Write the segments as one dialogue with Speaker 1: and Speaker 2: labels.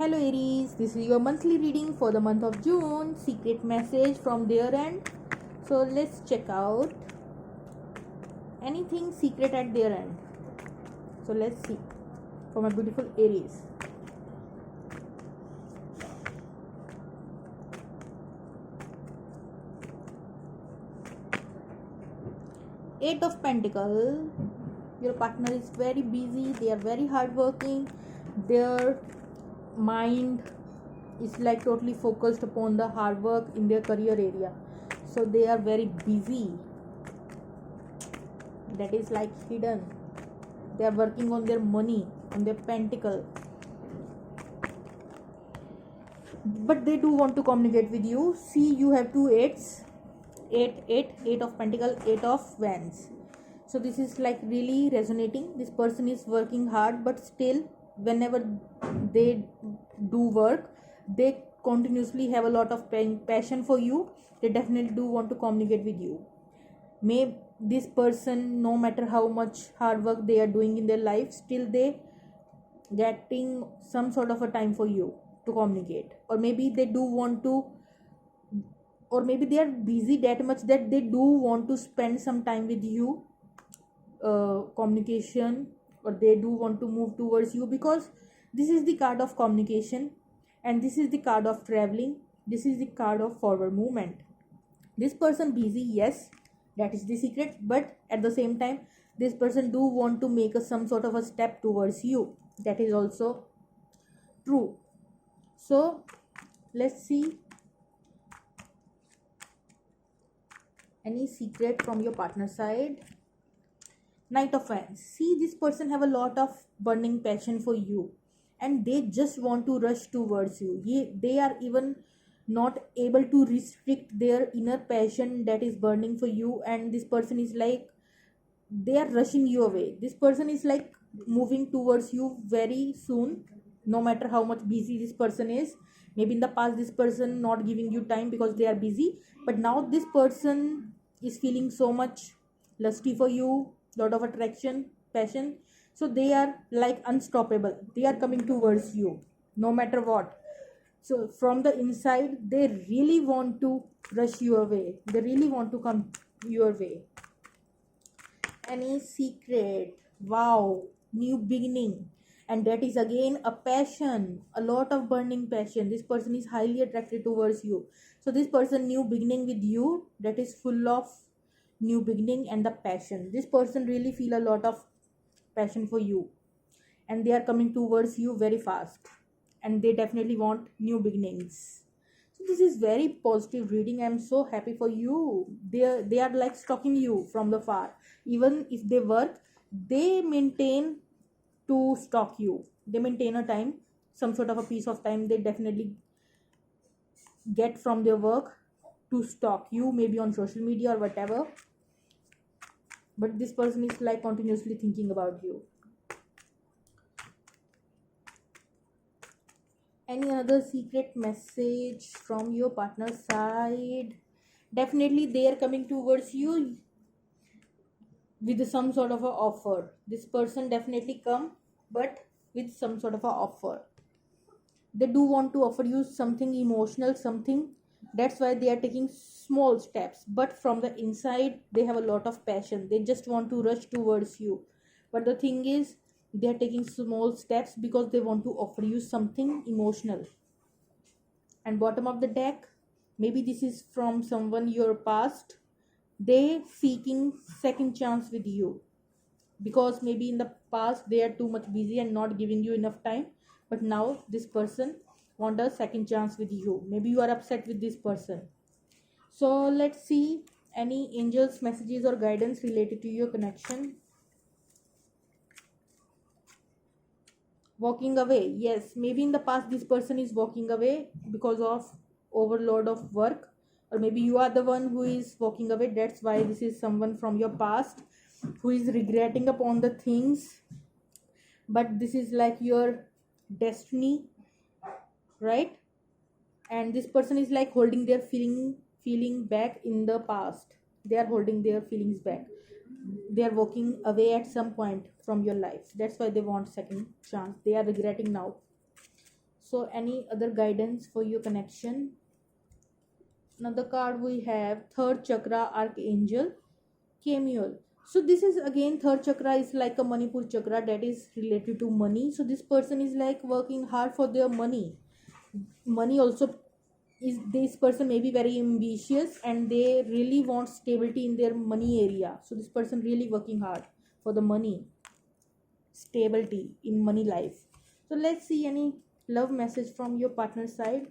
Speaker 1: Hello Aries, this is your monthly reading for the month of June. Secret message from their end. So let's check out anything secret at their end. So let's see for my beautiful Aries. Eight of Pentacles. Your partner is very busy. They are very hardworking. Their mind is like totally focused upon the hard work in their career area. So they are very busy. That is like hidden. They are working on their money, on their pentacle. But they do want to communicate with you. See, you have two eights. Eight of Pentacles, Eight of Wands. So this is like really resonating. This person is working hard, but still whenever they do work, they continuously have a lot of passion for you. They definitely do want to communicate with you. May this person, no matter how much hard work they are doing in their life, still they getting some sort of a time for you to communicate. Or maybe they do want to, or maybe they are busy that much that they do want to spend some time with you, communication, or they do want to move towards you, because this is the card of communication and this is the card of traveling. This is the card of forward movement. This person busy, yes, that is the secret, but at the same time this person do want to make some sort of a step towards you. That is also true. So let's see any secret from your partner side. Knight of Wands. See, this person have a lot of burning passion for you and they just want to rush towards you. They are even not able to restrict their inner passion that is burning for you, and this person is like they are rushing you away. This person is like moving towards you very soon, no matter how much busy this person is. Maybe in the past this person not giving you time because they are busy, but now this person is feeling so much lusty for you, lot of attraction, passion. So they are like unstoppable. They are coming towards you no matter what. So from the inside they really want to rush you away. They really want to come your way. Any secret? Wow, new beginning. And that is again a passion, a lot of burning passion. This person is highly attracted towards you. So this person new beginning with you, that is full of new beginning and the passion. This person really feel a lot of passion for you and they are coming towards you very fast, and they definitely want new beginnings. So this is very positive reading. I'm so happy for you. They are like stalking you from the far. Even if they work, they maintain to stalk you. They maintain a time, some sort of a piece of time they definitely get from their work to stalk you, maybe on social media or whatever. But this person is like continuously thinking about you. Any other secret message from your partner's side? Definitely they are coming towards you with some sort of a offer. This person definitely come, but with some sort of a offer. They do want to offer you something emotional, something. That's why they are taking small steps, but from the inside they have a lot of passion. They just want to rush towards you, but the thing is they are taking small steps because they want to offer you something emotional. And bottom of the deck, maybe this is from someone your past. They seeking second chance with you, because maybe in the past they are too much busy and not giving you enough time, but now this person want a second chance with you. Maybe you are upset with this person. So let's see any angels messages or guidance related to your connection. Walking away. Yes, maybe in the past this person is walking away because of overload of work, or maybe you are the one who is walking away. That's why this is someone from your past who is regretting upon the things, but this is like your destiny, right? And this person is like holding their feeling back in the past. They are holding their feelings back. They are walking away at some point from your life. That's why they want second chance. They are regretting now. So any other guidance for your connection? Another card we have third chakra archangel Kemuel. So this is again third chakra is like a Manipur chakra that is related to money. So this person is like working hard for their money. Money also is, this person may be very ambitious and they really want stability in their money area. So this person really working hard for the money, stability in money life. So let's see any love message from your partner side.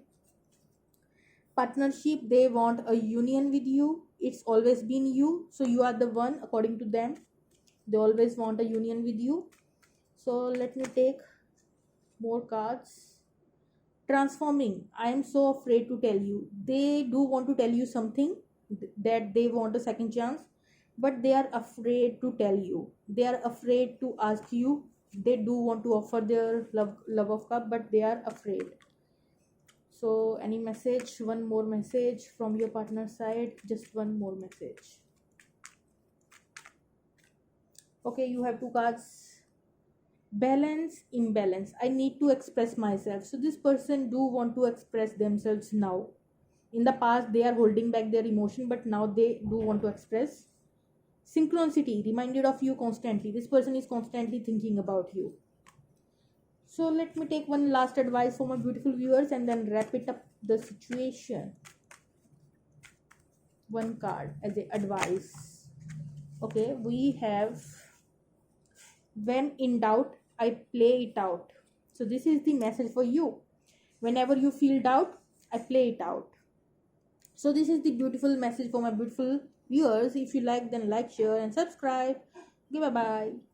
Speaker 1: Partnership, they want a union with you. It's always been you, so you are the one according to them. They always want a union with you. So let me take more cards. Transforming, I am so afraid to tell you. They do want to tell you something, that they want a second chance, but they are afraid to tell you. They are afraid to ask you. They do want to offer their love of cup, but they are afraid. So any message, one more message from your partner side, just one more message. Okay, you have two cards. Balance, imbalance, I need to express myself. So this person do want to express themselves now. In the past they are holding back their emotion, but now they do want to express. Synchronicity, reminded of you constantly. This person is constantly thinking about you. So let me take one last advice for my beautiful viewers and then wrap it up the situation. One card as a advice. Okay, we have when in doubt, I play it out. So this is the message for you. Whenever you feel doubt, I play it out. So this is the beautiful message for my beautiful viewers. If you like, then like, share and subscribe. Okay, bye bye.